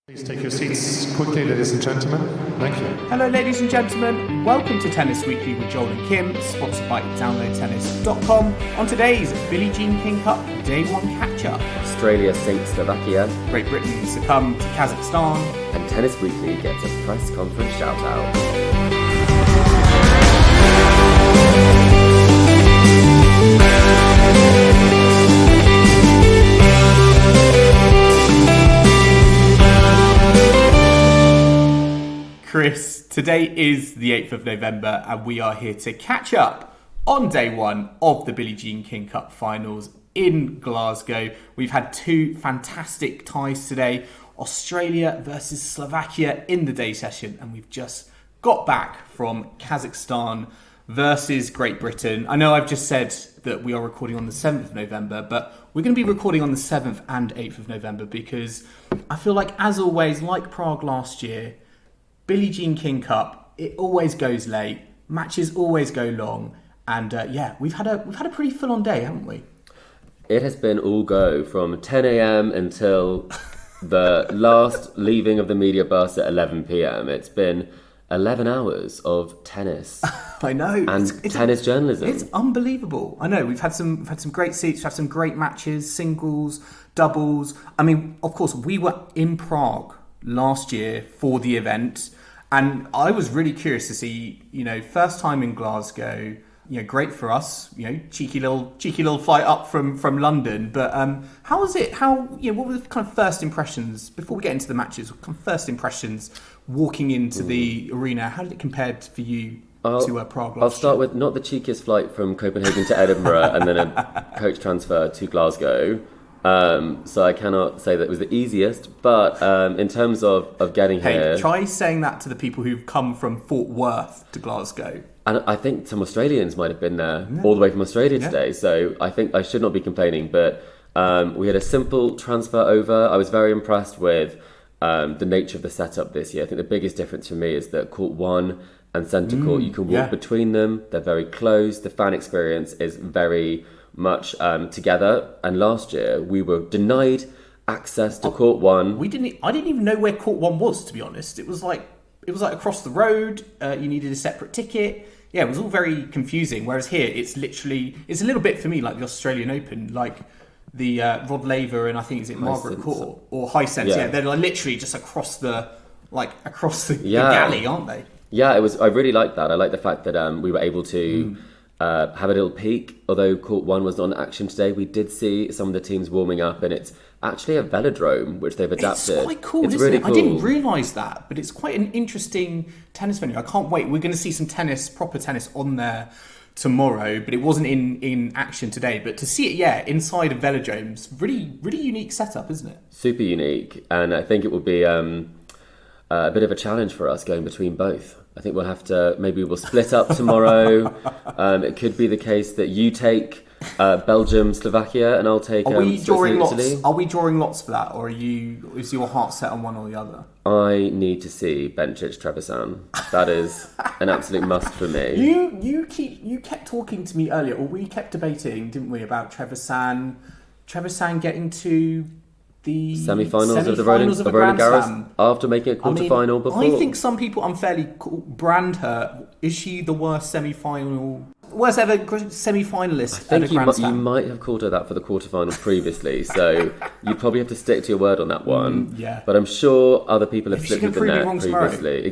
Please take your seats quickly, ladies and gentlemen. Thank you. Hello, ladies and gentlemen. Welcome to Tennis Weekly with Joel and Kim, sponsored by DownloadTennis.com. On today's Billie Jean King Cup Day 1 catch-up. Australia sinks Slovakia. Great Britain succumb to Kazakhstan. And Tennis Weekly gets a press conference shout-out. Chris, today is the 8th of November and we are here to catch up on day 1 of the Billie Jean King Cup finals in Glasgow. We've had two fantastic ties today, Australia versus Slovakia in the day session, and we've just got back from Kazakhstan versus Great Britain. I know I've just said that we are recording on the 7th of November, but we're going to be recording on the 7th and 8th of November because I feel like, as always, like Prague last year, Billie Jean King Cup, it always goes late. Matches always go long, and we've had a pretty full-on day, haven't we? It has been all go from 10 a.m. until the last leaving of the media bus at 11 p.m. It's been 11 hours of tennis. I know, and tennis journalism. It's unbelievable. I know we've had some great seats, we've had some great matches, singles, doubles. I mean, of course, we were in Prague last year for the event. And I was really curious to see, first time in Glasgow, great for us, cheeky little flight up from London. But how was it? What were the kind of first impressions before we get into the matches? What kind of first impressions walking into the arena? How did it compare for you to Prague last year? I'll start with not the cheekiest flight from Copenhagen to Edinburgh and then a coach transfer to Glasgow. So I cannot say that it was the easiest, but in terms of getting here... try saying that to the people who've come from Fort Worth to Glasgow. And I think some Australians might have been there all the way from Australia today, so I think I should not be complaining, but we had a simple transfer over. I was very impressed with the nature of the setup this year. I think the biggest difference for me is that court 1 and centre court, you can walk between them, they're very close, the fan experience is very much together, and last year we were denied access to court 1. I didn't even know where court 1 was, to be honest. It was like across the road. You needed a separate ticket. Yeah, it was all very confusing. Whereas here, it's a little bit for me like the Australian Open, like the Rod Laver and I think Margaret Court or Hisense. Yeah, they're like literally just across the galley, aren't they? Yeah, it was. I really liked that. I like the fact that we were able to. Have a little peek. Although court 1 was not in action today, we did see some of the teams warming up, and it's actually a velodrome which they've adapted. It's quite cool, isn't it? Cool. I didn't realise that, but it's quite an interesting tennis venue. I can't wait. We're going to see some proper tennis on there tomorrow, but it wasn't in action today. But to see it, inside a velodrome's really unique setup, isn't it? Super unique, and I think it will be a bit of a challenge for us going between both. I think we'll have to, maybe we'll split up tomorrow. It could be the case that you take Belgium, Slovakia, and I'll take Italy. Are we drawing lots for that, or is your heart set on one or the other? I need to see Bencic Trevisan. That is an absolute must for me. You kept talking to me earlier, or we kept debating, didn't we, about Trevisan getting to the semi-finals of the Roland Garros after making a quarter-final before. I think some people unfairly brand her. Is she the worst ever semi-finalist at a Grand Slam? You might have called her that for the quarter-final previously, so you probably have to stick to your word on that one. But I'm sure other people have slipped with the net previously.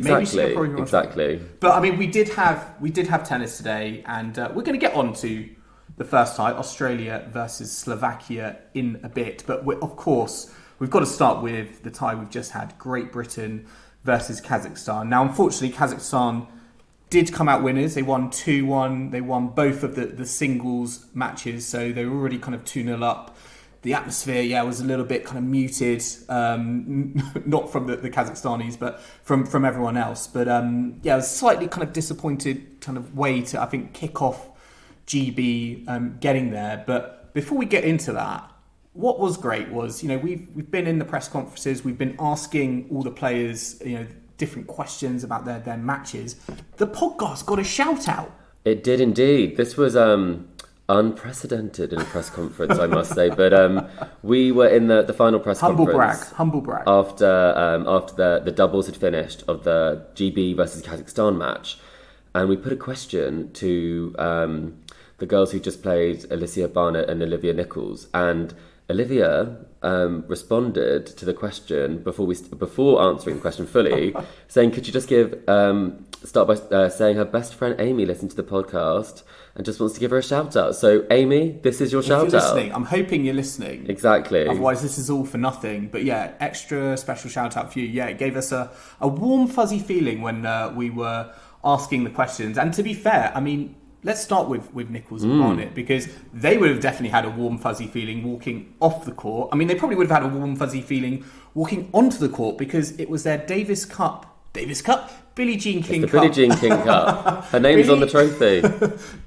Exactly. But I mean, we did have tennis today, and we're going to get on to the first tie, Australia versus Slovakia, in a bit. But of course, we've got to start with the tie we've just had, Great Britain versus Kazakhstan. Now, unfortunately, Kazakhstan did come out winners. They won 2-1. They won both of the singles matches, so they were already kind of 2-0 up. The atmosphere, was a little bit kind of muted, not from the Kazakhstanis, but from everyone else. But it was slightly kind of disappointed kind of way to, I think, kick off GB getting there. But before we get into that, what was great was, we've been in the press conferences, we've been asking all the players, different questions about their matches. The podcast got a shout out. It did indeed. This was unprecedented in a press conference, I must say. But we were in the final press conference. Humble brag. After the doubles had finished of the GB versus Kazakhstan match. And we put a question to the girls who just played, Alicia Barnett and Olivia Nicholls. And Olivia responded to the question before answering the question fully, saying, "Could you just start by saying her best friend Amy listened to the podcast and just wants to give her a shout out." So Amy, this is your shout out. Listening, I'm hoping you're listening. Exactly. Otherwise, this is all for nothing. But yeah, extra special shout out for you. Yeah, it gave us a warm, fuzzy feeling when we were asking the questions. And to be fair, I mean, let's start with Nicholls and Barnett, because they would have definitely had a warm, fuzzy feeling walking off the court. I mean, they probably would have had a warm, fuzzy feeling walking onto the court, because it was their Davis Cup, Billie Jean King Cup. The Billie Jean King Cup. Her name's on the trophy.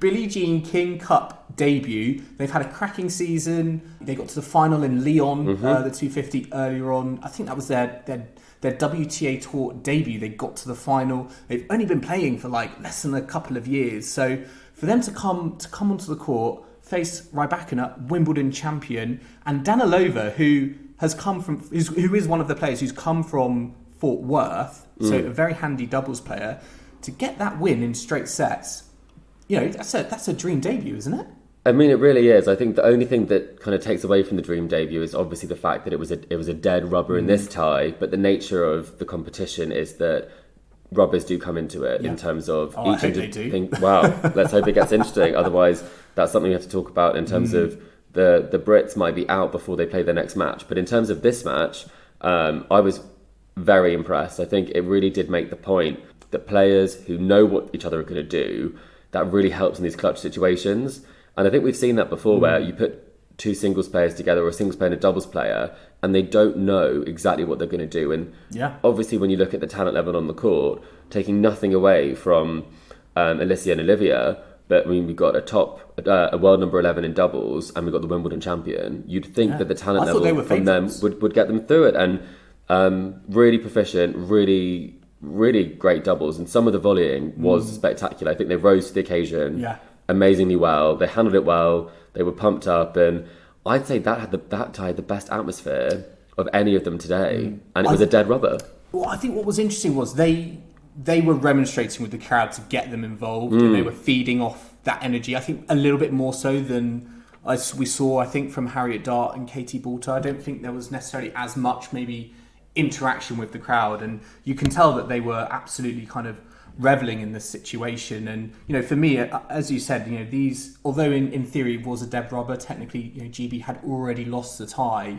Billie Jean King Cup debut. They've had a cracking season. They got to the final in Lyon, the 250 earlier on. I think that was their WTA Tour debut. They got to the final. They've only been playing for like less than a couple of years. So for them to come onto the court, face Rybakina, Wimbledon champion, and Danilova, who is one of the players who's come from Fort Worth, so a very handy doubles player, to get that win in straight sets, that's a dream debut, isn't it? I mean, it really is. I think the only thing that kind of takes away from the dream debut is obviously the fact that it was a dead rubber in this tie, but the nature of the competition is that rubbers do come into it in terms of each individual. Wow, let's hope it gets interesting. Otherwise, that's something we have to talk about in terms of the Brits might be out before they play their next match. But in terms of this match, I was very impressed. I think it really did make the point that players who know what each other are going to do, that really helps in these clutch situations. And I think we've seen that before, where you put two singles players together, or a singles player and a doubles player, and they don't know exactly what they're going to do. And obviously, when you look at the talent level on the court, taking nothing away from Alicia and Olivia, but I mean, we've got a world number 11 in doubles, and we've got the Wimbledon champion. You'd think that the talent level from them would get them through it. And really proficient, really, really great doubles. And some of the volleying was spectacular. I think they rose to the occasion amazingly well. They handled it well. They were pumped up. And I'd say that tie had the best atmosphere of any of them today. And it was a dead rubber. Well, I think what was interesting was they were remonstrating with the crowd to get them involved, and they were feeding off that energy. I think a little bit more so than we saw, I think, from Harriet Dart and Katie Boulter. I don't think there was necessarily as much maybe interaction with the crowd, and you can tell that they were absolutely kind of reveling in this situation. And for me, as you said, these, although in theory it was a dead rubber, technically GB had already lost the tie.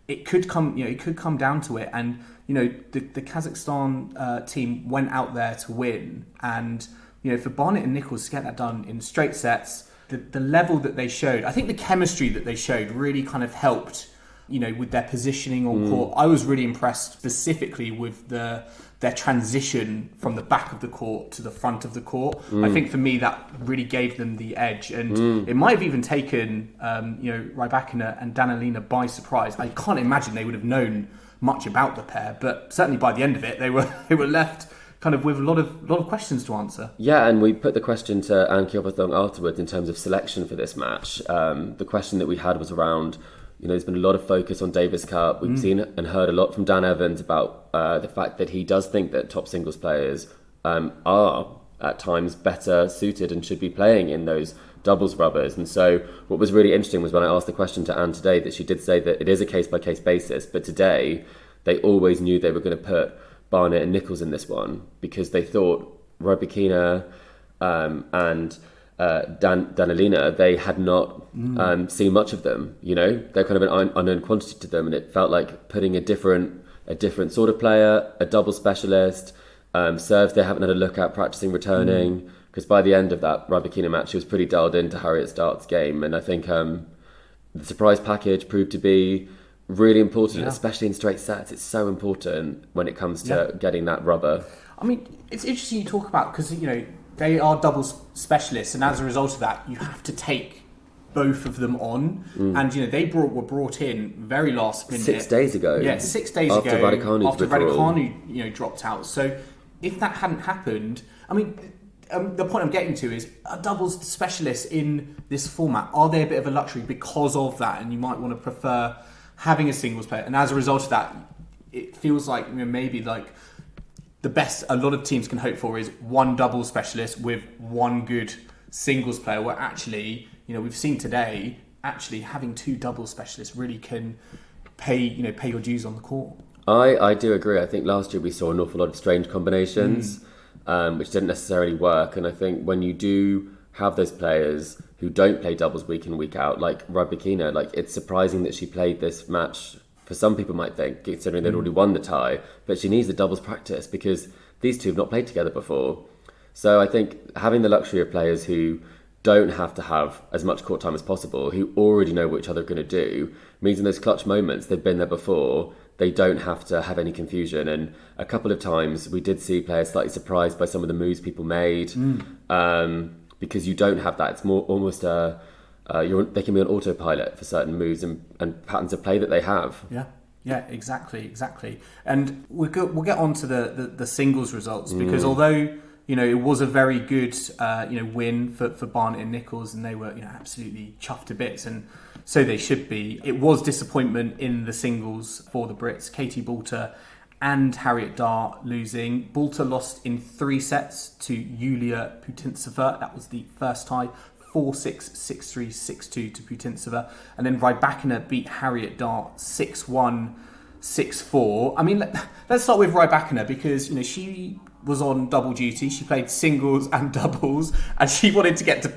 It could come down to it, and the Kazakhstan team went out there to win, and for Barnett and Nicholls to get that done in straight sets, the level that they showed, I think the chemistry that they showed really kind of helped with their positioning on court. I was really impressed specifically with their transition from the back of the court to the front of the court. I think for me that really gave them the edge, and it might have even taken Rybakina and Danilina by surprise. I can't imagine they would have known much about the pair, but certainly by the end of it they were left kind of with a lot of questions to answer. Yeah, and we put the question to Anne Kyopathong afterwards in terms of selection for this match. The question that we had was around, there's been a lot of focus on Davis Cup. We've seen and heard a lot from Dan Evans about the fact that he does think that top singles players are at times better suited and should be playing in those doubles rubbers. And so what was really interesting was when I asked the question to Anne today, that she did say that it is a case-by-case basis, but today they always knew they were going to put Barnett and Nicholls in this one, because they thought Rybakina and Danilina, they had not seen much of them. They're kind of an unknown quantity to them, and it felt like putting a different sort of player, a double specialist, serves they haven't had a look at, practicing returning, because by the end of that Rybakina match she was pretty dialed into Harriet Dart's game. And I think the surprise package proved to be really important, especially in straight sets. It's so important when it comes to getting that rubber. I mean, it's interesting you talk about, because they are doubles specialists, and as a result of that, you have to take both of them on. And they were brought in very last minute. 6 days ago. Yeah, 6 days after ago. Raducanu's after withdrawal. Raducanu dropped out. So if that hadn't happened, I mean, the point I'm getting to is a doubles specialist in this format. Are they a bit of a luxury because of that? And you might want to prefer having a singles player. And as a result of that, it feels like maybe like the best a lot of teams can hope for is one double specialist with one good singles player. Where actually, we've seen today, actually having two double specialists really can pay your dues on the court. I do agree. I think last year we saw an awful lot of strange combinations. Which didn't necessarily work. And I think when you do have those players who don't play doubles week in, week out, like Rybakina, like it's surprising that she played this match, for some people might think, considering they'd already won the tie, but she needs the doubles practice because these two have not played together before. So I think having the luxury of players who don't have to have as much court time as possible, who already know what each other are going to do, means in those clutch moments, they've been there before, they don't have to have any confusion. And a couple of times we did see players slightly surprised by some of the moves people made, because you don't have that. It's more almost they can be on autopilot for certain moves and patterns of play that they have. Yeah, exactly. And we'll get on to the singles results, because although it was a very good win for Barnett and Nicholls, and they were absolutely chuffed to bits, and so they should be. It was disappointment in the singles for the Brits. Katie Boulter and Harriet Dart losing. Boulter lost in 3 sets to Yulia Putintseva. That was the first tie. 4-6, 6-3, 6-2 to Putintseva. And then Rybakina beat Harriet Dart 6-1, 6-4. I mean, let's start with Rybakina, because she was on double duty. She played singles and doubles, and she wanted to get to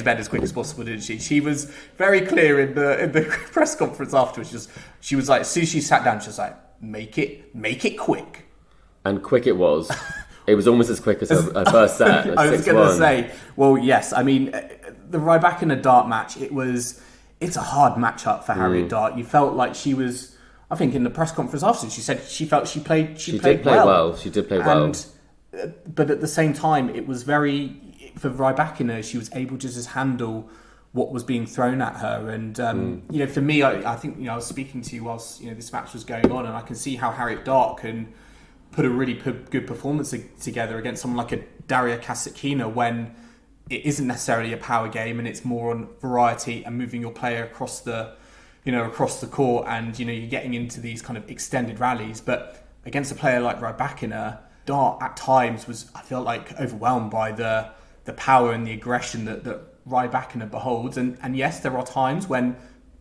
bed as quick as possible, didn't she? She was very clear in the press conference afterwards. She was like, as soon as she sat down, she was like, make it quick. And quick it was. It was almost as quick as her first set. I was going to say, well, yes. I mean, the Rybakina Dart match, it's a hard matchup for Harriet Dart. You felt like she was, I think in the press conference afterwards, she said she felt she played well. She did play well. But at the same time, it was very, for Rybakina, she was able to just handle what was being thrown at her. And, for me, I think, I was speaking to you whilst, this match was going on, and I can see how Harriet Dart can put a really good performance together against someone like a Daria Kasatkina when it isn't necessarily a power game and it's more on variety and moving your player across the court, and you're getting into these kind of extended rallies. But against a player like Rybakina, Dart at times I felt like overwhelmed by the power and the aggression that Rybakina beholds. And yes, there are times when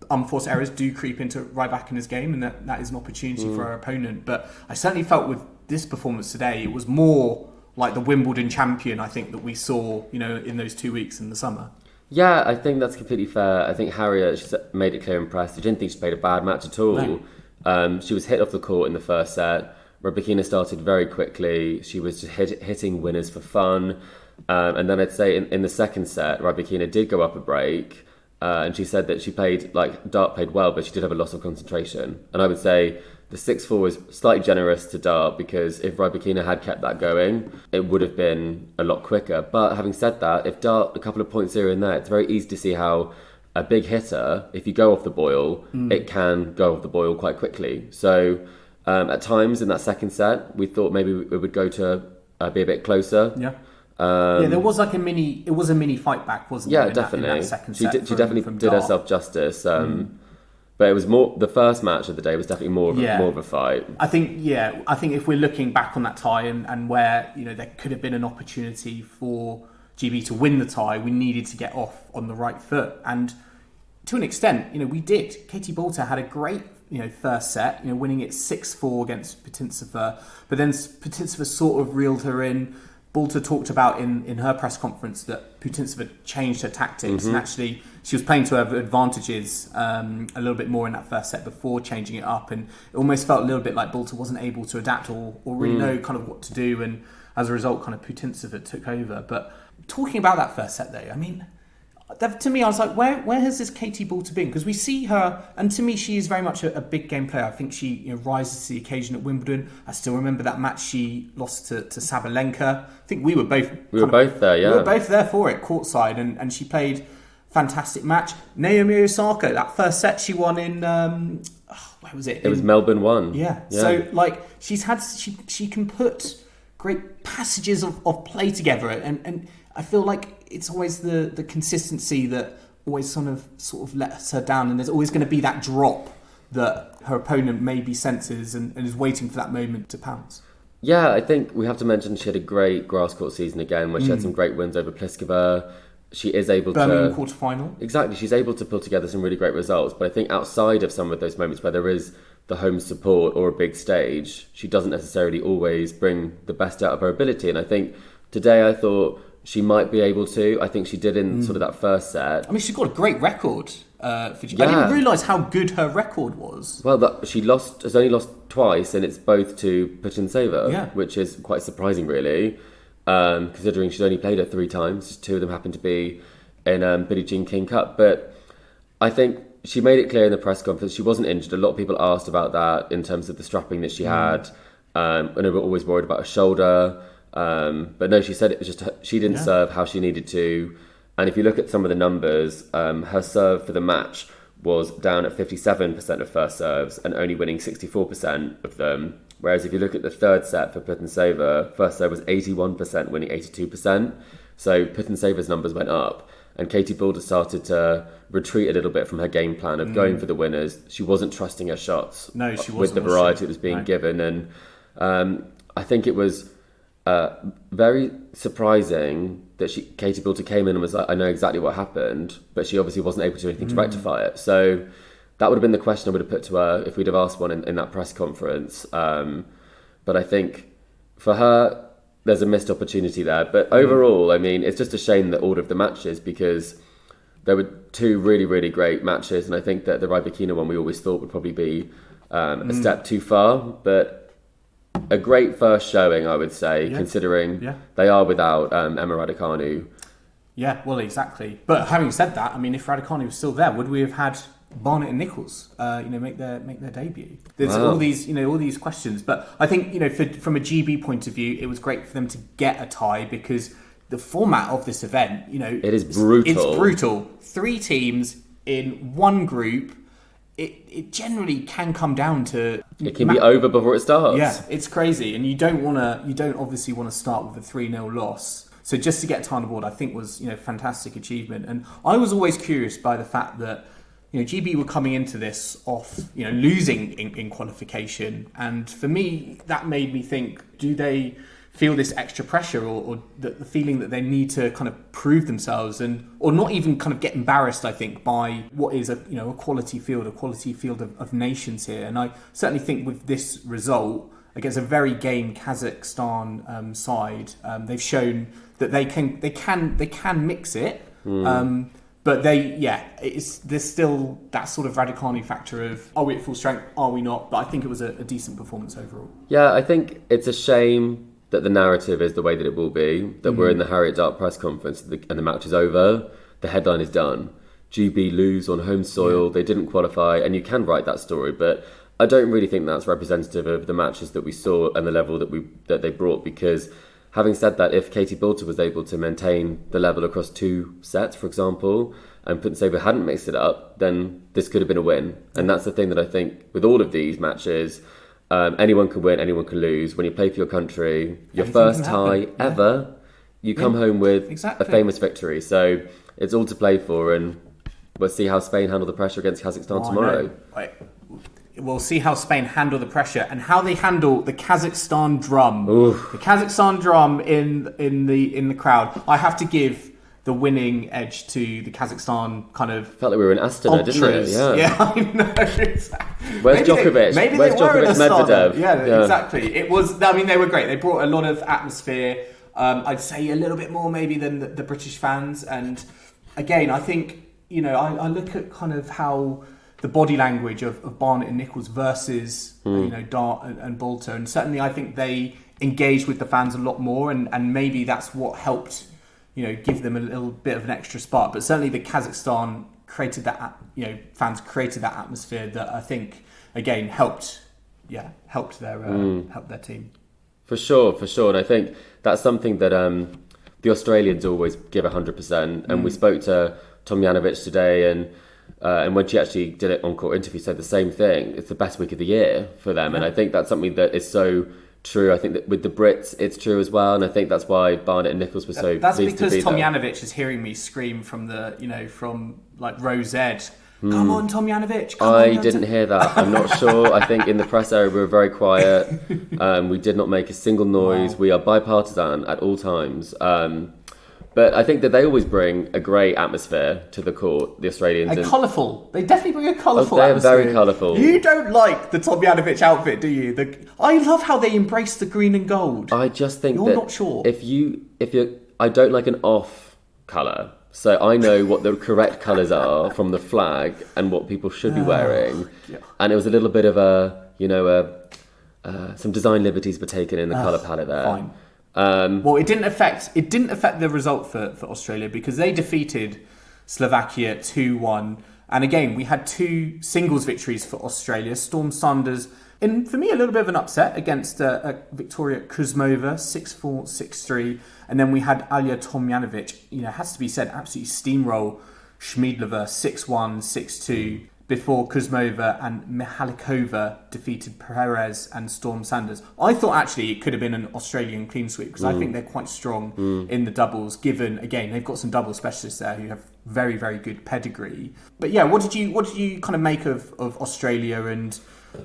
unforced errors do creep into Rybakina's game, and that is an opportunity for her opponent. But I certainly felt with this performance today, it was more like the Wimbledon champion, I think, that we saw, in those 2 weeks in the summer. Yeah, I think that's completely fair. I think Harriet, she's made it clear in press, she didn't think she played a bad match at all. No. She was hit off the court in the first set. Rybakina started very quickly. She was just hitting winners for fun. And then I'd say in the second set, Rybakina did go up a break. And she said that Dart played well, but she did have a loss of concentration. And I would say the 6-4 was slightly generous to Dart, because if Rybakina had kept that going, it would have been a lot quicker. But having said that, if Dart a couple of points here and there, it's very easy to see how a big hitter, if you go off the boil, it can go off the boil quite quickly. So at times in that second set, we thought maybe it would go to be a bit closer. Yeah. There was like a mini fight back, wasn't there? Yeah, definitely. In that second she set definitely from did Dart. herself justice. But it was more, the first match of the day was definitely more of a fight. I think if we're looking back on that tie and where there could have been an opportunity for GB to win the tie, we needed to get off on the right foot, and to an extent, we did. Katie Boulter had a great first set, winning it 6-4 against Putintseva, but then Putintseva sort of reeled her in. Boulter talked about in her press conference that Putintseva changed her tactics, and actually she was playing to her advantages a little bit more in that first set before changing it up, and it almost felt a little bit like Boulter wasn't able to adapt or really know kind of what to do, and as a result kind of Putintseva took over. But talking about that first set though, I mean, to me I was like, where has this Katie Boulter been? Because we see her, and to me she is very much a big game player. I think she rises to the occasion at Wimbledon. I still remember that match she lost to Sabalenka. I think we were both there, yeah. We were both there for it, courtside, and she played fantastic match. Naomi Osaka, that first set she won in where was it? It was Melbourne 1. Yeah. So she can put great passages of play together, and I feel like it's always the consistency that always sort of lets her down, and there's always going to be that drop that her opponent maybe senses and is waiting for that moment to pounce. Yeah, I think we have to mention she had a great grass court season again, where she had some great wins over Pliskova. She is able Birmingham quarter-final. Exactly, she's able to pull together some really great results. But I think outside of some of those moments where there is the home support or a big stage, she doesn't necessarily always bring the best out of her ability. And I think today I thought she might be able to. I think she did in sort of that first set. I mean, she's got a great record. I Yeah. didn't realise how good her record was. Well, she has only lost twice, and it's both to Putintseva, which is quite surprising, really, considering she's only played her 3 times. 2 of them happened to be in BJK Cup. But I think she made it clear in the press conference she wasn't injured. A lot of people asked about that in terms of the strapping that she had. And they were always worried about her shoulder. But no, she said it was just she didn't serve how she needed to. And if you look at some of the numbers, her serve for the match was down at 57% of first serves and only winning 64% of them. Whereas if you look at the third set for Putintseva, first serve was 81%, winning 82%. So Putinseva's numbers went up. And Katie Boulder started to retreat a little bit from her game plan of going for the winners. She wasn't trusting her shots. No, she wasn't. With the variety that was being given. And I think it was very surprising that Katie Boulder came in and was like, I know exactly what happened, but she obviously wasn't able to do anything to rectify it. So that would have been the question I would have put to her if we'd have asked one in that press conference. But I think for her, there's a missed opportunity there. But overall, I mean, it's just a shame that order of the matches, because there were 2 really, really great matches. And I think that the Rybakina one we always thought would probably be a step too far. But a great first showing, I would say, considering they are without Emma Raducanu. Yeah, well, exactly. But having said that, I mean, if Raducanu was still there, would we have had Barnett and Nicholls, make their debut? There's all these questions. But I think, from a GB point of view, it was great for them to get a tie, because the format of this event, it is brutal. It's brutal. 3 teams in one group. It generally can come down to it can be over before it starts. Yeah, it's crazy, and you don't obviously want to start with a 3-0 loss. So just to get a tie on the board, I think was fantastic achievement. And I was always curious by the fact that GB were coming into this off losing in qualification, and for me that made me think: do they feel this extra pressure, or the feeling that they need to kind of prove themselves, or not even kind of get embarrassed, I think, by what is a quality field of nations here. And I certainly think with this result against a very game Kazakhstan side, they've shown that they can mix it. But there's still that sort of Raducanu factor of, are we at full strength, are we not? But I think it was a decent performance overall. Yeah, I think it's a shame that the narrative is the way that it will be, that we're in the Harriet Dart press conference and the match is over, the headline is done. GB lose on home soil, they didn't qualify, and you can write that story, but I don't really think that's representative of the matches that we saw and the level that they brought, because having said that, if Katie Boulder was able to maintain the level across 2 sets, for example, and Putintseva hadn't mixed it up, then this could have been a win. And that's the thing that I think with all of these matches, anyone can win, anyone can lose. When you play for your country, your first tie ever, you come home with a famous victory. So it's all to play for, and we'll see how Spain handle the pressure against Kazakhstan tomorrow. We'll see how Spain handle the pressure and how they handle the Kazakhstan drum. Oof. The Kazakhstan drum in the crowd. I have to give the winning edge to the Kazakhstan kind of felt like we were in Astana, ultras. Didn't it? Yeah, I know. Exactly. Where's Djokovic? Where's Djokovic Medvedev? Yeah, exactly. It was. I mean, they were great. They brought a lot of atmosphere. I'd say a little bit more maybe than the British fans. And again, I think I look at kind of how the body language of Barnett and Nicholls versus Dart and Boulder, and certainly I think they engaged with the fans a lot more, and maybe that's what helped give them a little bit of an extra spark. But certainly the Kazakhstan created that, fans created that atmosphere that I think again helped their team. For sure. And I think that's something that the Australians always give 100%. And we spoke to Tomljanovic today, and when she actually did it on court interview, said the same thing. It's the best week of the year for them, and I think that's something that is so true. I think that with the Brits, it's true as well, and I think that's why Barnett and Nicholls were so That's pleased because to be there. Tomjanovic is hearing me scream from from like row Z. Come on, Tomjanovic. I didn't hear that. I'm not sure. I think in the press area we were very quiet. We did not make a single noise. Wow. We are bipartisan at all times. But I think that they always bring a great atmosphere to the court, the Australians. And colourful. They definitely bring a colourful They're atmosphere. very colourful. You don't like the Tomjanovic outfit, do you? I love how they embrace the green and gold. I just think You're that not sure. if you're, I don't like an off colour. So I know what the correct colours are from the flag and what people should be wearing. Yeah. And it was a little bit of some design liberties were taken in the colour palette there. Fine. Well, it didn't affect the result for Australia because they defeated Slovakia 2-1. And again, we had 2 singles victories for Australia. Storm Sanders, and for me, a little bit of an upset against Victoria Kuzmova, 6-4, 6-3. And then we had Alya Tomjanovic, has to be said, absolutely steamroll Schmiedlova, 6-1, 6-2. Before Kuzmova and Mihalikova defeated Perez and Storm Sanders. I thought actually it could have been an Australian clean sweep because I think they're quite strong in the doubles, given, again, they've got some double specialists there who have very, very good pedigree. But yeah, what did you kind of make of Australia, and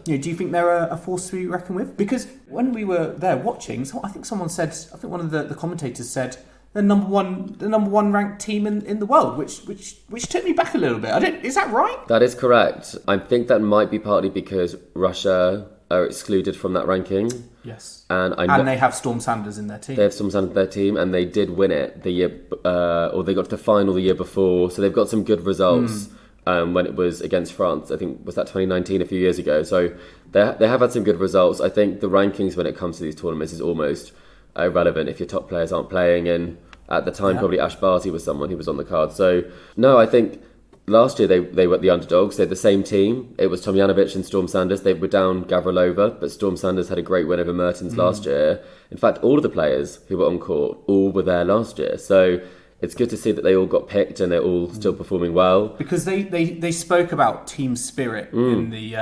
do you think they're a force to be reckoned with? Because when we were there watching, I think one of the commentators said, the number one ranked team in the world, which took me back a little bit. Is that right? That is correct. I think that might be partly because Russia are excluded from that ranking. Yes. And they have Storm Sanders in their team. They have Storm Sanders in their team, and they did win it the year, or they got to the final the year before. So they've got some good results. When it was against France, I think was that 2019, a few years ago. So they have had some good results. I think the rankings when it comes to these tournaments is almost irrelevant if your top players aren't playing, and at the time probably Ash Barty was someone who was on the card. So no, I think last year they were the underdogs. They had the same team. It was Tomjanovic and Storm Sanders. They were down Gavrilova, but Storm Sanders had a great win over Mertens last year. In fact, all of the players who were on court all were there last year. So it's good to see that they all got picked and they're all still performing well. Because they spoke about team spirit in the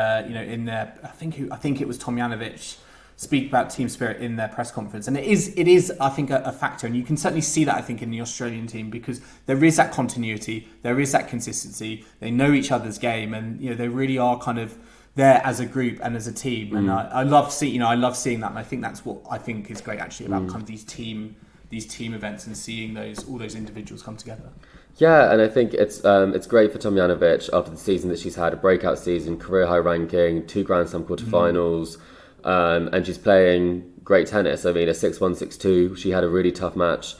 in their I think it was Tomjanovic speak about team spirit in their press conference, and it is I think a factor, and you can certainly see that I think in the Australian team because there is that continuity, there is that consistency. They know each other's game, and they really are kind of there as a group and as a team. And I love seeing that, and I think that's what I think is great actually about kind of these team events and seeing all those individuals come together. Yeah, and I think it's great for Tomjanovic after the season that she's had, a breakout season, career high ranking, 2 Grand Slam quarterfinals. And she's playing great tennis. I mean, a 6-1, 6-2. She had a really tough match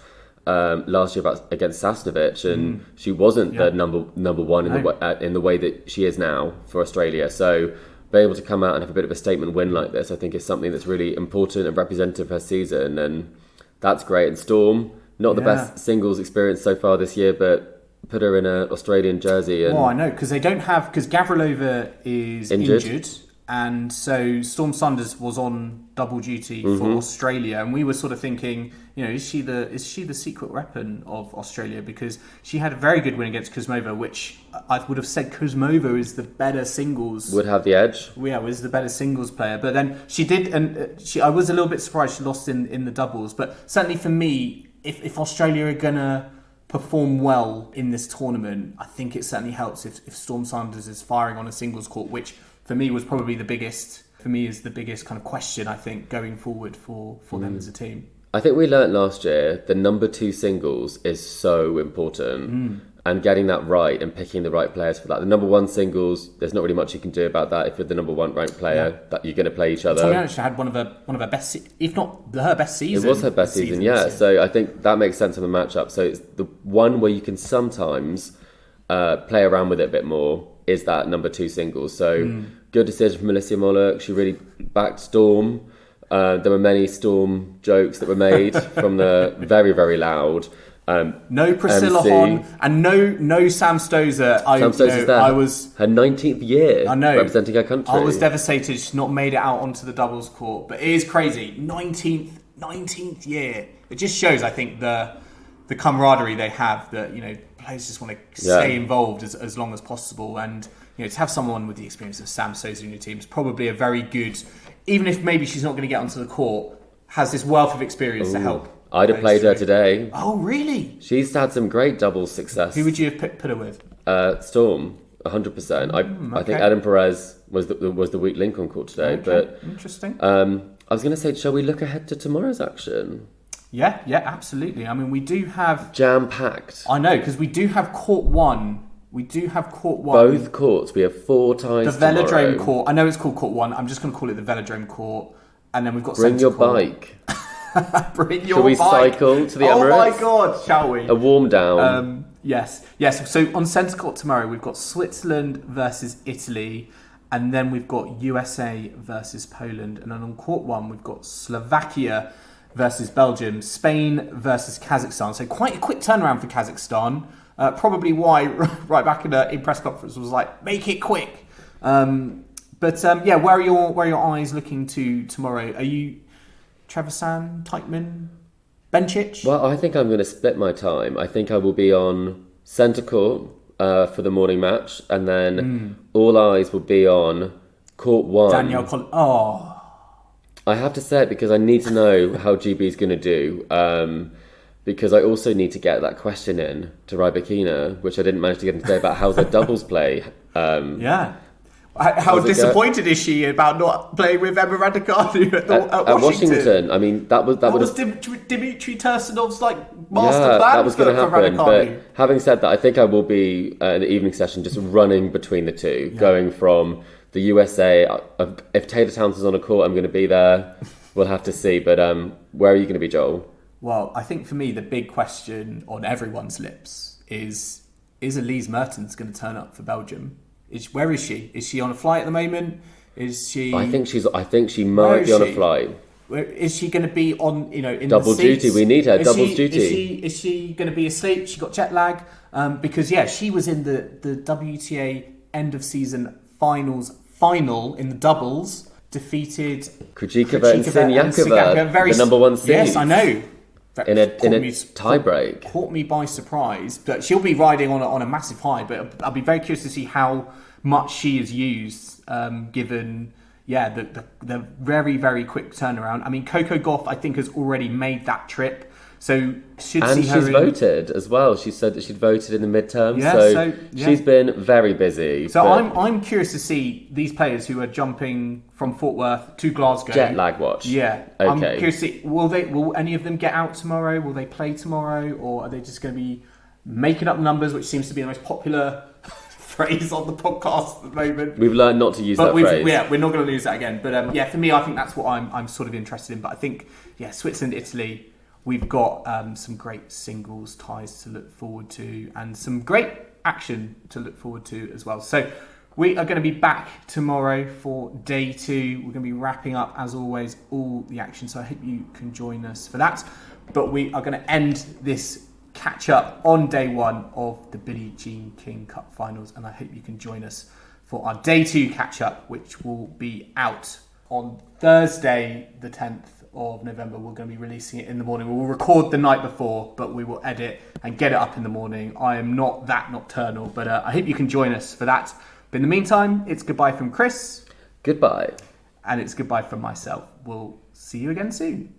last year against Sasnovich, and she wasn't the number one in the way that she is now for Australia. So being able to come out and have a bit of a statement win like this, I think is something that's really important and representative of her season, and that's great. And Storm, not the best singles experience so far this year, but put her in an Australian jersey. And I know, because Gavrilova is injured. And so Storm Sanders was on double duty for Australia, and we were sort of thinking, is she the secret weapon of Australia? Because she had a very good win against Kuzmova, which I would have said Kuzmova is the better singles. Would have the edge. Yeah, was the better singles player. But then she did, and I was a little bit surprised she lost in the doubles. But certainly for me, if Australia are gonna perform well in this tournament, I think it certainly helps if Storm Sanders is firing on a singles court, which for me was probably the biggest kind of question, I think, going forward for them as a team. I think we learnt last year the number 2 singles is so important, and getting that right and picking the right players for that. The number 1 singles, there's not really much you can do about that if you're the number 1 ranked player, that you're going to play each other. Tomjanovic had one of her best, if not her best season. It was her best season, yeah. So I think that makes sense of the matchup. So it's the one where you can sometimes play around with it a bit more is that number 2 singles. So good decision from Alicia Mollok. She really backed Storm. There were many Storm jokes that were made from the very, very loud no Priscilla MC. Hon and no Sam Stosur. Sam Stosur's there. I was her 19th year representing her country. I was devastated she's not made it out onto the doubles court, but it is crazy. 19th year. It just shows, I think, the camaraderie they have, that players just want to stay involved as long as possible, and to have someone with the experience of Sam Stosur in your team is probably a very good even if maybe she's not going to get onto the court, has this wealth of experience to help. I'd have played her today. Oh, really? She's had some great doubles success. Who would you have put her with? Storm, 100%. I think Adam Perez was the weak link on court today. Okay. But Interesting. I was going to say, shall we look ahead to tomorrow's action? Yeah, absolutely. I mean, we do have... Jam-packed. I know, because we do have court one. Both courts. We have 4 ties The Velodrome tomorrow. court. I know it's called court one. I'm just going to call it the Velodrome court. And then we've got Bring centre your court. bike. Bring your Shall we bike. cycle to the Oh Emirates? my God, shall we? A warm down. Yes. So on centre court tomorrow, we've got Switzerland versus Italy. And then we've got USA versus Poland. And then on court one, we've got Slovakia versus Belgium, Spain versus Kazakhstan. So quite a quick turnaround for Kazakhstan. Probably why right back in press conference was like, make it quick. Where are your eyes looking to tomorrow? Are you Trevisan, Teichmann, Bencic? Well, I think I'm going to split my time. I think I will be on centre court for the morning match, and then all eyes will be on court one. I have to say it because I need to know how GB is going to do. Because I also need to get that question in to Rybakina, which I didn't manage to get in today, about how's their doubles play. How disappointed is she about not playing with Emma Raducanu at Washington? I mean, that was Dimitri Tursunov's master plan that was going to for happen. Raducanu. But having said that, I think I will be in the evening session just running between the two, going from the USA. If Taylor Townsend's on a court, I'm going to be there. We'll have to see. But where are you going to be, Joel? Well, I think for me, the big question on everyone's lips is Elise Mertens going to turn up for Belgium? Where is she? Is she on a flight at the moment? Is she? I think she might be on a flight. Is she going to be on? In double the seats? duty. We need her. Doubles duty. Is she going to be asleep? She got jet lag because she was in the WTA end of season final in the doubles. Defeated Krejcikova and Siniakova, the number one seed. Yes, I know. In a tie break. Caught me by surprise, but she'll be riding on a massive high. But I'll be very curious to see how much she is used, given the very, very quick turnaround. I mean, Coco Gauff, I think, has already made that trip. So should see her. And she's voted as well. She said that she'd voted in the midterm. She's been very busy. So I'm curious to see these players who are jumping from Fort Worth to Glasgow. Jet lag watch. Yeah. Okay. I'm curious to see, will any of them get out tomorrow? Will they play tomorrow? Or are they just going to be making up numbers, which seems to be the most popular phrase on the podcast at the moment? We've learned not to use that phrase. Yeah, we're not going to lose that again. But for me, I think that's what I'm sort of interested in. But I think, Switzerland, Italy, we've got some great singles ties to look forward to and some great action to look forward to as well. So we are going to be back tomorrow for day 2. We're going to be wrapping up, as always, all the action. So I hope you can join us for that. But we are going to end this catch up on day 1 of the Billie Jean King Cup finals. And I hope you can join us for our day 2 catch up, which will be out on Thursday, the 10th of November. We're going to be releasing it in the morning. We will record the night before, but we will edit and get it up in the morning. I am not that nocturnal, but I hope you can join us for that. But in the meantime, it's goodbye from Chris. Goodbye. And it's goodbye from myself. We'll see you again soon.